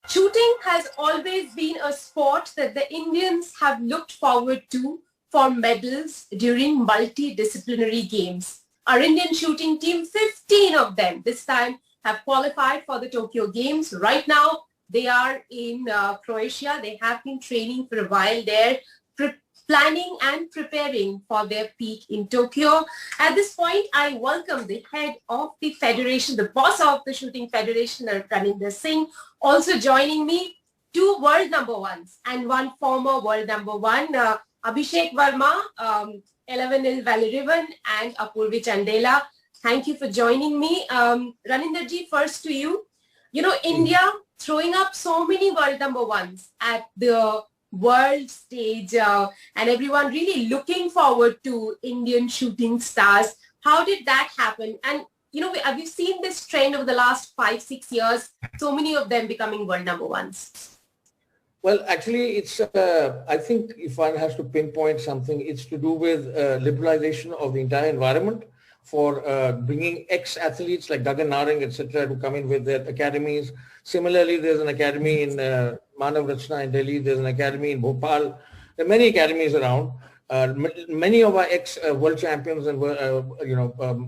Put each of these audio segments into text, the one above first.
Shooting has always been a sport that the Indians have looked forward to for medals during multidisciplinary games. Our Indian shooting team, 15 of them this time, have qualified for the Tokyo Games. Right now, they are in Croatia. They have been training for a while there, planning and preparing for their peak in Tokyo. At this point, I welcome the head of the federation, the boss of the Shooting Federation, Raninder Singh. Also joining me, two world number ones and one former world number one, Abhishek Verma, 11 Valerivan, and Apurvi Chandela. Thank you for joining me. Raninderji, first to you. You know, India throwing up so many world number ones at the world stage and everyone really looking forward to Indian shooting stars. How did that happen? And you know, have you seen this trend over the last 5-6 years? So many of them becoming world number ones. Well, actually, it's I think if one has to pinpoint something, it's to do with liberalization of the entire environment for bringing ex-athletes like Gagan Narang, etc., to come in with their academies. Similarly, there's an academy in Manav Rachna in Delhi. There's an academy in Bhopal. There are many academies around. Many of our ex-world champions and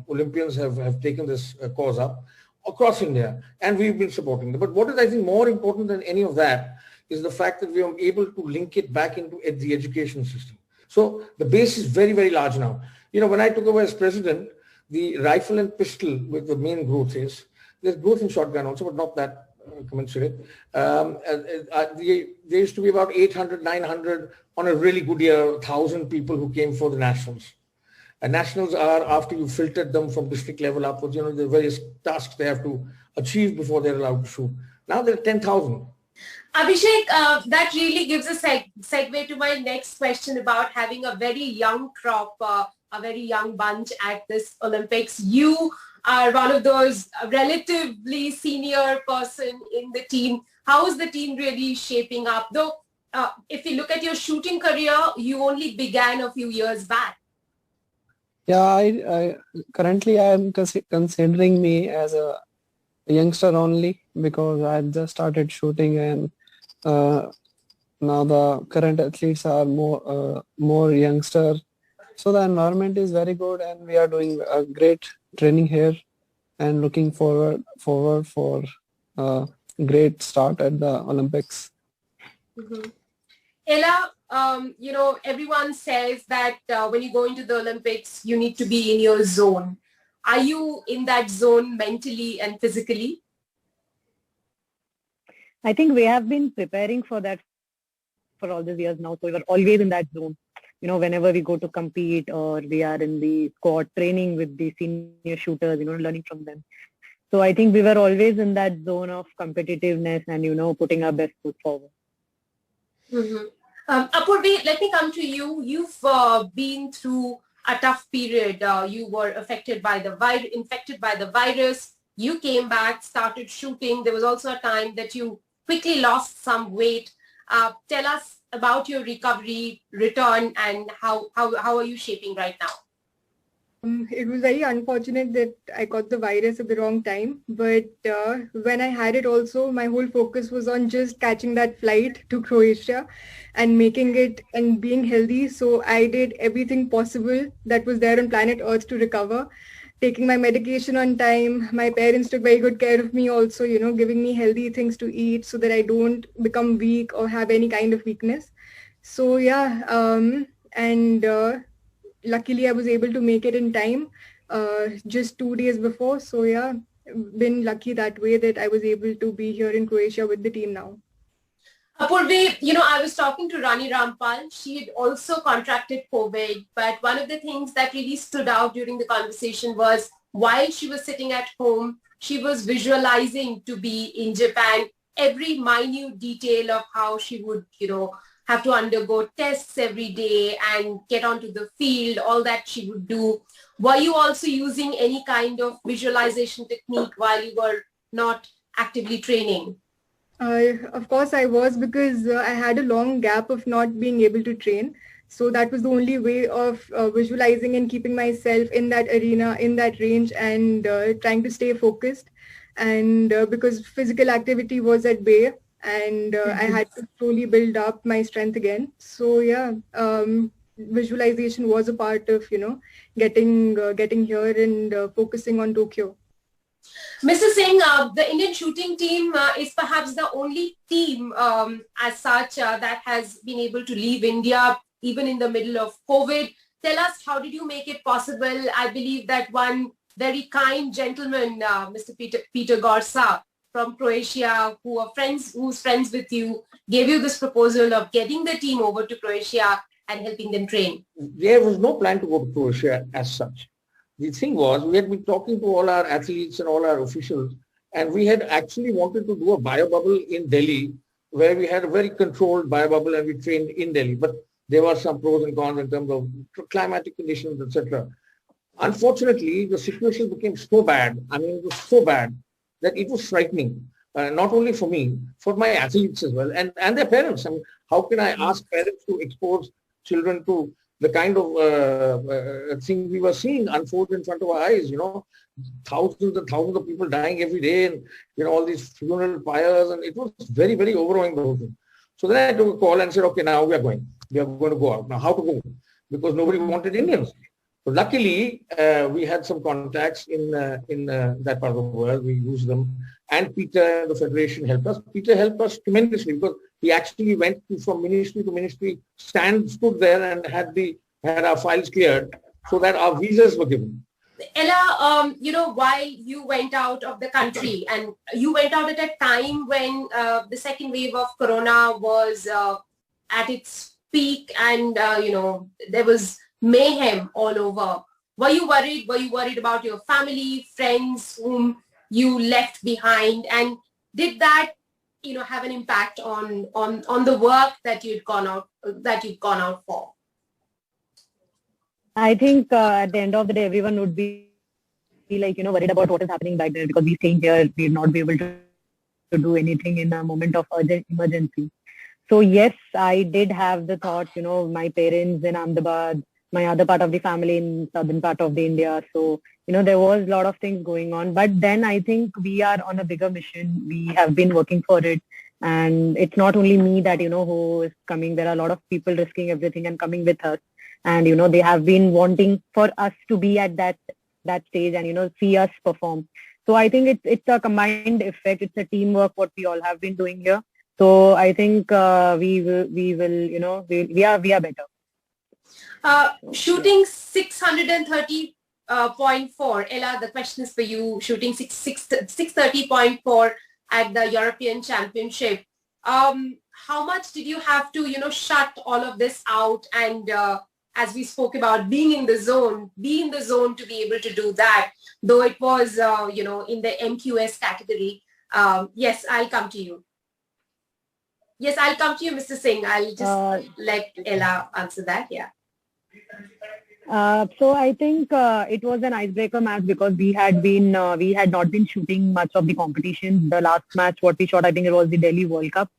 Olympians have taken this cause up across India, and we've been supporting them. But what is, I think, more important than any of that is the fact that we are able to link it back into the education system. So the base is very, very large now. You know, when I took over as president, the rifle and pistol with the main growth is, there's growth in shotgun also, but not that commensurate. There used to be about 800, 900 on a really good year, 1,000 people who came for the nationals. And nationals are after you filtered them from district level upwards, you know, the various tasks they have to achieve before they're allowed to shoot. Now there are 10,000. Abhishek, that really gives a segue to my next question about having a very young crop, a very young bunch at this Olympics. You are one of those relatively senior person in the team. How is the team really shaping up? Though, if you look at your shooting career, you only began a few years back. Yeah, I currently I am considering me as a youngster only, because I just started shooting, and now the current athletes are more youngster. So the environment is very good, and we are doing a great training here, and looking forward for a great start at the Olympics. Mm-hmm. Ella, you know, everyone says that when you go into the Olympics, you need to be in your zone. Are you in that zone mentally and physically? I think we have been preparing for that for all these years now. So we were always in that zone. You know, whenever we go to compete or we are in the squad training with the senior shooters, you know, learning from them. So I think we were always in that zone of competitiveness and, you know, putting our best foot forward. Mm-hmm. Apurvi, let me come to you. You've been through a tough period. You were affected by infected by the virus. You came back, started shooting. There was also a time that you quickly lost some weight. Tell us about your recovery, return, and how are you shaping right now? It was very unfortunate that I got the virus at the wrong time. But when I had it also, my whole focus was on just catching that flight to Croatia and making it and being healthy. So I did everything possible that was there on planet Earth to recover. Taking my medication on time. My parents took very good care of me also, you know, giving me healthy things to eat so that I don't become weak or have any kind of weakness. So yeah, luckily I was able to make it in time, just 2 days before. So yeah, been lucky that way that I was able to be here in Croatia with the team now. Apurvi, you know, I was talking to Rani Rampal. She had also contracted COVID, but one of the things that really stood out during the conversation was while she was sitting at home, she was visualizing to be in Japan, every minute detail of how she would, you know, have to undergo tests every day and get onto the field, all that she would do. Were you also using any kind of visualization technique while you were not actively training? Of course I was, because I had a long gap of not being able to train. So that was the only way of visualizing and keeping myself in that arena, in that range, and trying to stay focused. And because physical activity was at bay, and I had to slowly build up my strength again. So yeah, visualization was a part of, getting here and focusing on Tokyo. Mr. Singh, the Indian shooting team is perhaps the only team as such that has been able to leave India even in the middle of COVID. Tell us, how did you make it possible? I believe that one very kind gentleman, Mr. Peter Gorsa from Croatia, who's friends with you, gave you this proposal of getting the team over to Croatia and helping them train. There was no plan to go to Croatia as such. The thing was, we had been talking to all our athletes and all our officials, and we had actually wanted to do a bio bubble in Delhi, where we had a very controlled bio bubble and we trained in Delhi. But there were some pros and cons in terms of climatic conditions, etc. Unfortunately, the situation became so bad. I mean, it was so bad that it was frightening, not only for me, for my athletes as well, and their parents. I mean, how can I ask parents to expose children to the kind of thing we were seeing unfold in front of our eyes, thousands and thousands of people dying every day, and, all these funeral pyres, and it was very, very overwhelming, the whole thing. So then I took a call and said, okay, now we are going to go out. Now how to go? Because nobody wanted Indians. So luckily, we had some contacts in that part of the world. We used them, and Peter and the Federation helped us. Peter helped us tremendously because he actually went from ministry to ministry, stood there and had our files cleared so that our visas were given. Ella, while you went out of the country, and you went out at a time when the second wave of Corona was at its peak, and there was mayhem all over. Were you worried? Were you worried about your family, friends whom you left behind? And did that, have an impact on the work that you'd gone out for? I think at the end of the day, everyone would be like, worried about what is happening back there, because we staying here, we'd not be able to do anything in a moment of urgent emergency. So yes, I did have the thought, my parents in Ahmedabad, my other part of the family in southern part of the India. So, there was a lot of things going on. But then I think we are on a bigger mission. We have been working for it. And it's not only me that, who is coming. There are a lot of people risking everything and coming with us. And, they have been wanting for us to be at that stage and, see us perform. So I think it's a combined effect. It's a teamwork, what we all have been doing here. So I think we are better. Shooting 630.4, Ella, the question is for you. Shooting 630.4 at the European Championship. How much did you have to, shut all of this out? And as we spoke about, be in the zone to be able to do that, though it was, in the MQS category. Yes, I'll come to you. Yes, I'll come to you, Mr. Singh. I'll just let Ella answer that. Yeah. So I think it was an icebreaker match because we had not been shooting much of the competition. The last match what we shot, I think it was the Delhi World Cup.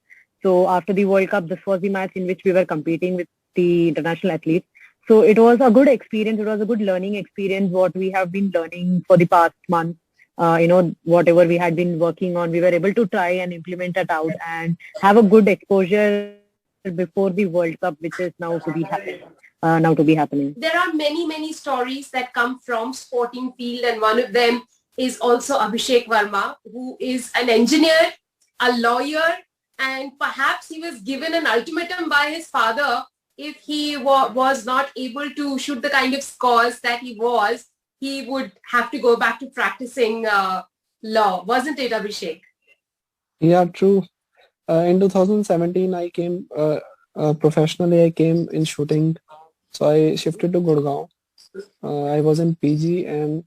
So after the World Cup, this was the match in which we were competing with the international athletes. So it was a good experience. It was a good learning experience. What we have been learning for the past month, whatever we had been working on, we were able to try and implement it out and have a good exposure before the World Cup, which is now to be happening. There are many stories that come from sporting field, and one of them is also Abhishek Verma, who is an engineer, a lawyer, and perhaps he was given an ultimatum by his father. If he was not able to shoot the kind of scores that he would have to go back to practicing law. Wasn't it, Abhishek? Yeah, true. In 2017, I came professionally. I came in shooting, so I shifted to Gurgaon. I was in PG and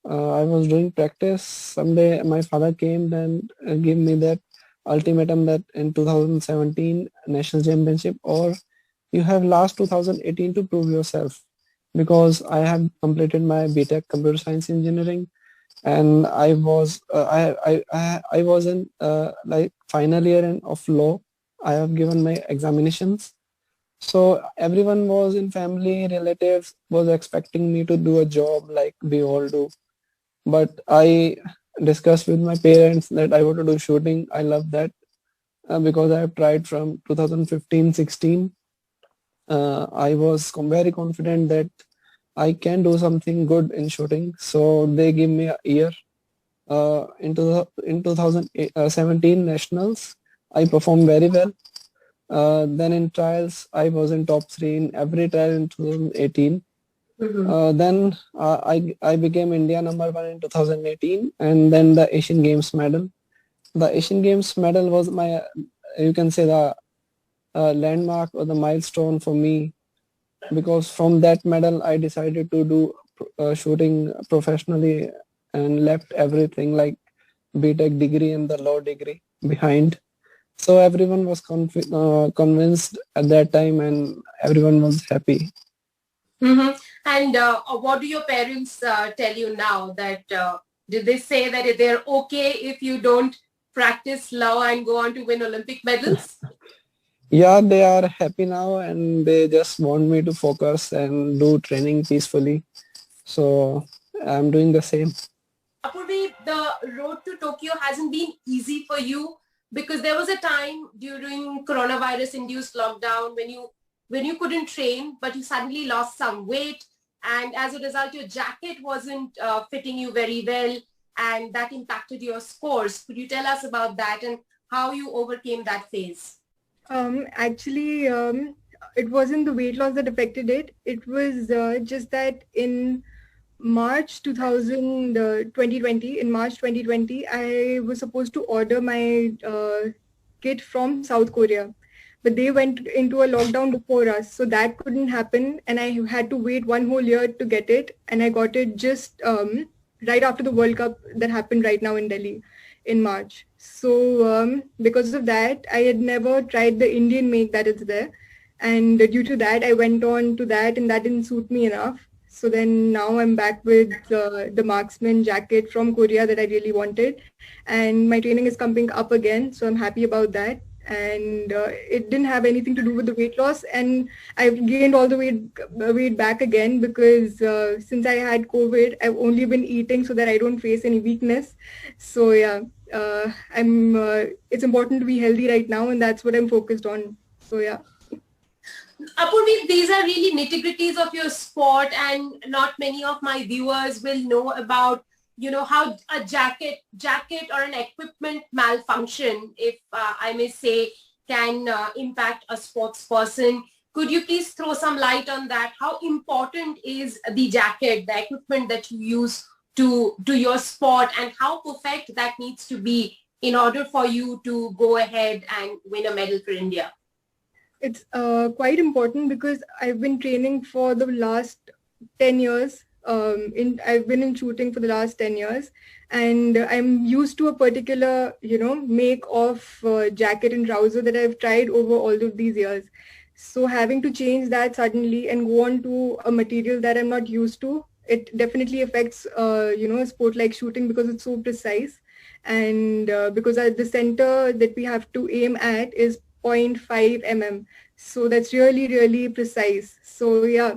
I was doing practice. Someday, my father came and gave me that ultimatum that in 2017 national championship, or you have last 2018 to prove yourself, because I have completed my BTech computer science engineering, and I was in like final year of law. I have given my examinations, so everyone was in family, relatives was expecting me to do a job like we all do. But I discussed with my parents that I want to do shooting. I love that. because I have tried from 2015-16. I was very confident that I can do something good in shooting. So they give me a year. In 2017 nationals, I performed very well. Then in trials, I was in top 3 in every trial in 2018. Then I became India #1 in 2018, and then the Asian Games medal. The Asian Games medal was my, you can say, the landmark or the milestone for me, because from that medal I decided to do shooting professionally and left everything like BTech degree and the law degree behind. So everyone was convinced at that time, and everyone was happy. And what do your parents tell you now? That did they say that they're okay if you don't practice law and go on to win Olympic medals? Yeah, they are happy now, and they just want me to focus and do training peacefully. So I'm doing the same. Apurvi, the road to Tokyo hasn't been easy for you, because there was a time during coronavirus-induced lockdown when you couldn't train, but you suddenly lost some weight, and as a result, your jacket wasn't fitting you very well, and that impacted your scores. Could you tell us about that and how you overcame that phase? Actually, it wasn't the weight loss that affected it. It was just that in March 2020, in March 2020, I was supposed to order my kit from South Korea, but they went into a lockdown before us, so that couldn't happen, and I had to wait 1 whole year to get it, and I got it just right after the World Cup that happened right now in Delhi in March. So because of that, I had never tried the Indian make that is there, and due to that, I went on to that, and that didn't suit me enough. So then now I'm back with the marksman jacket from Korea that I really wanted, and my training is coming up again, so I'm happy about that. And it didn't have anything to do with the weight loss, and I've gained all the weight back again, because since I had COVID, I've only been eating so that I don't face any weakness. So yeah, it's important to be healthy right now, and that's what I'm focused on. So yeah. Apurvi, these are really nitty-gritties of your sport, and not many of my viewers will know about, how a jacket or an equipment malfunction, if I may say, can impact a sports person. Could you please throw some light on that? How important is the jacket, the equipment that you use to do your sport, and how perfect that needs to be in order for you to go ahead and win a medal for India? It's quite important, because I've been training for the last 10 years. I've been in shooting for the last 10 years, and I'm used to a particular, make of jacket and trouser that I've tried over all of these years. So having to change that suddenly and go on to a material that I'm not used to, it definitely affects, a sport like shooting, because it's so precise. And because the center that we have to aim at is 0.5 mm. So that's really, really precise. So yeah,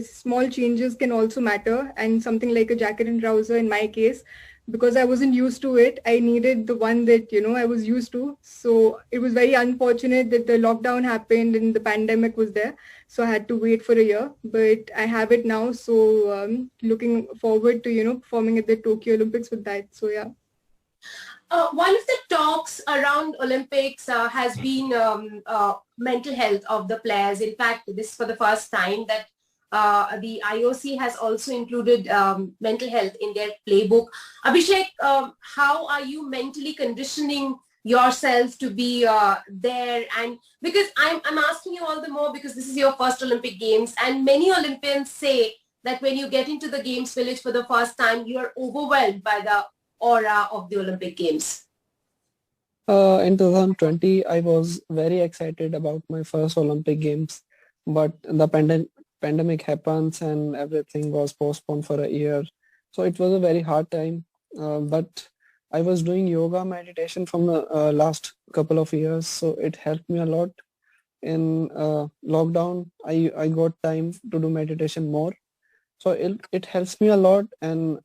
small changes can also matter, and something like a jacket and trouser in my case, because I wasn't used to it, I needed the one that, I was used to. So it was very unfortunate that the lockdown happened and the pandemic was there. So I had to wait for a year, but I have it now. So looking forward to, performing at the Tokyo Olympics with that. So yeah. One of the talks around Olympics has been mental health of the players. In fact, this is for the first time that the IOC has also included mental health in their playbook. Abhishek, how are you mentally conditioning yourself to be there? And because I'm asking you all the more because this is your first Olympic Games, and many Olympians say that when you get into the Games Village for the first time, you are overwhelmed by the aura of the Olympic Games. In 2020, I was very excited about my first Olympic Games, but the pandemic happens and everything was postponed for a year. So it was a very hard time, but I was doing yoga meditation from the last couple of years, so it helped me a lot. In lockdown, I got time to do meditation more, so it helps me a lot, and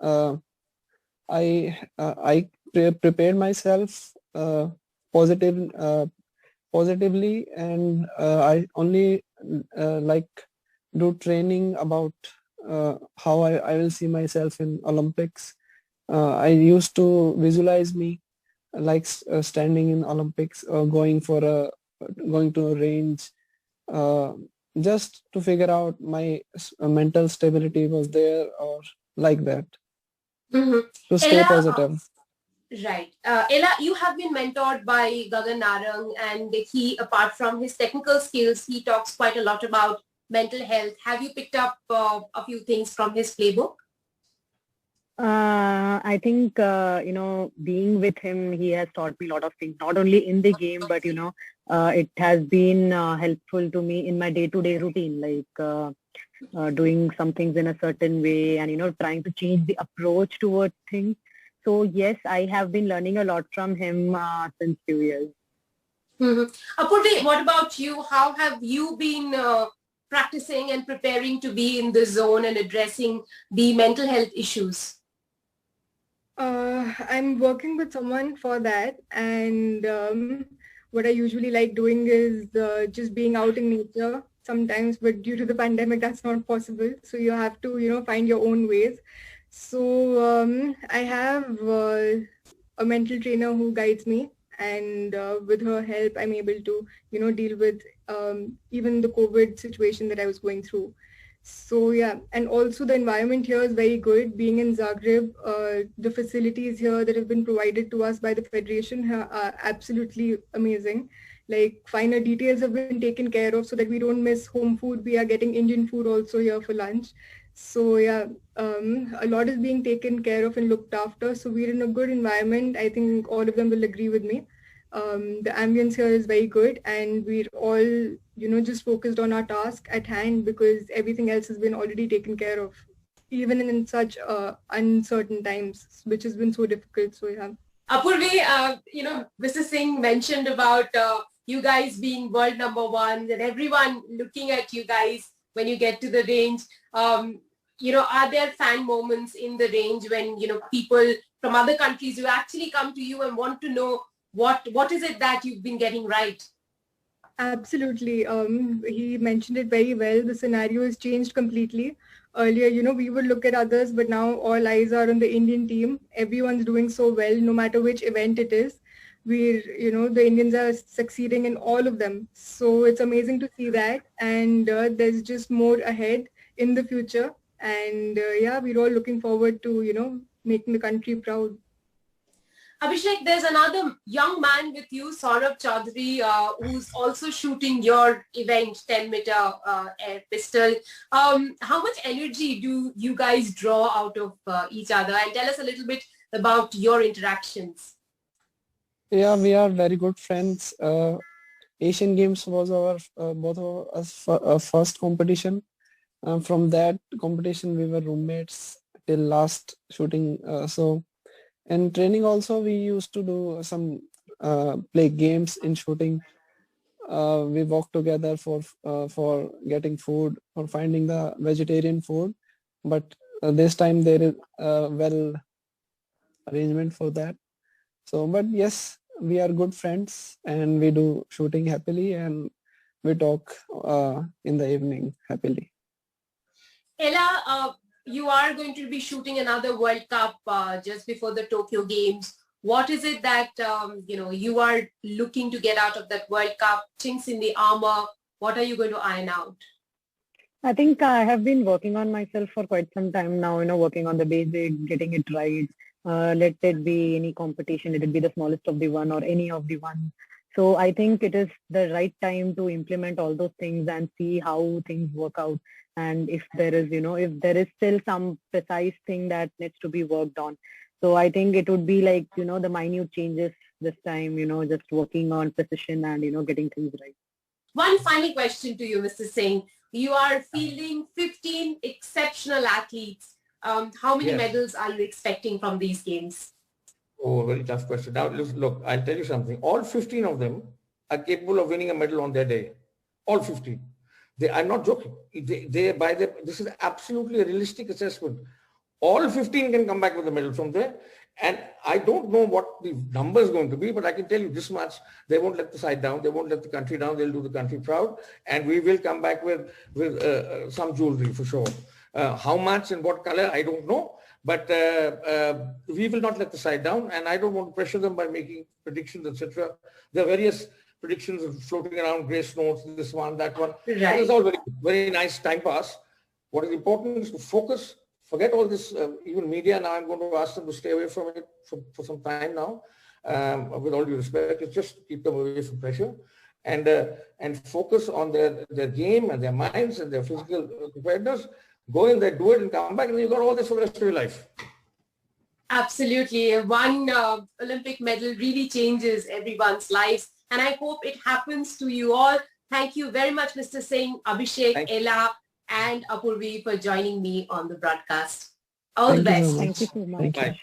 I prepared myself positively, and I only like do training about how I will see myself in Olympics. I used to visualize me like standing in Olympics or going to a range, uh, just to figure out my mental stability was there or like that, Mhm. to stay Ella, positive. right. Ella, you have been mentored by Gagan Narang, and he, apart from his technical skills, he talks quite a lot about mental health. Have you picked up a few things from his playbook? I think, being with him, he has taught me a lot of things, not only in the game, but, it has been helpful to me in my day-to-day routine, like doing some things in a certain way and, trying to change the approach towards things. So, yes, I have been learning a lot from him since few years. Apurvi, what about you? How have you been practicing and preparing to be in the zone and addressing the mental health issues? I'm working with someone for that, and what I usually like doing is just being out in nature sometimes, but due to the pandemic, that's not possible. So you have to, find your own ways. So I have a mental trainer who guides me, and with her help, I'm able to, deal with even the COVID situation that I was going through. So yeah, and also the environment here is very good. Being in Zagreb, the facilities here that have been provided to us by the federation are absolutely amazing. Like finer details have been taken care of so that we don't miss home food. We are getting Indian food also here for lunch. So yeah, a lot is being taken care of and looked after. So we're in a good environment. I think all of them will agree with me. The ambience here is very good, and we're all, just focused on our task at hand because everything else has been already taken care of, even in such uncertain times, which has been so difficult. So yeah. Apurvi, Mr. Singh mentioned about you guys being world #1 and everyone looking at you guys when you get to the range. Are there fan moments in the range when, people from other countries who actually come to you and want to know what is it that you've been getting right? Absolutely. He mentioned it very well. The scenario has changed completely. Earlier, we would look at others, but now all eyes are on the Indian team. Everyone's doing so well, no matter which event it is. The Indians are succeeding in all of them. So it's amazing to see that. And there's just more ahead in the future. And yeah, we're all looking forward to, making the country proud. Abhishek, there's another young man with you, Saurabh Chaudhary, who's also shooting your event, 10-meter air pistol. How much energy do you guys draw out of each other? And tell us a little bit about your interactions. Yeah, we are very good friends. Asian Games was our both of us first competition. From that competition, we were roommates till last shooting. In training also, we used to do some play games in shooting. We walk together for getting food or finding the vegetarian food. But this time there is well arrangement for that. So, but yes, we are good friends and we do shooting happily and we talk in the evening happily. Ella, you are going to be shooting another World Cup just before the Tokyo Games. What is it that, you are looking to get out of that World Cup? Chinks in the armor, what are you going to iron out? I think I have been working on myself for quite some time now, working on the basics, getting it right. Let it be any competition, let it be the smallest of the one or any of the one. So I think it is the right time to implement all those things and see how things work out. And if there is, if there is still some precise thing that needs to be worked on. So I think it would be like, the minute changes this time, just working on precision and, getting things right. One final question to you, Mr. Singh. You are fielding 15 exceptional athletes. How many medals are you expecting from these games? Oh, very tough question. Now, look, I'll tell you something. All 15 of them are capable of winning a medal on their day. All 15. I'm not joking. This is absolutely a realistic assessment. All 15 can come back with a medal from there. And I don't know what the number is going to be, but I can tell you this much: they won't let the side down, they won't let the country down. They'll do the country proud, and we will come back with some jewelry for sure. How much and what color, I don't know, but we will not let the side down, and I don't want to pressure them by making predictions, etc. There are various predictions floating around, grace notes, this one, that one. Right. That is all very, very nice time pass. What is important is to focus. Forget all this, even media. Now I'm going to ask them to stay away from it for some time now. With all due respect, it's just keep them away from pressure, and focus on their game and their minds and their physical preparedness. Go in there, do it, and come back, and you've got all this for the rest of your life. Absolutely. One Olympic medal really changes everyone's lives, and I hope it happens to you all. Thank you very much, Mr. Singh, Abhishek, Ella, and Apurvi for joining me on the broadcast. All the best. Thank you so much. Thank you. Bye.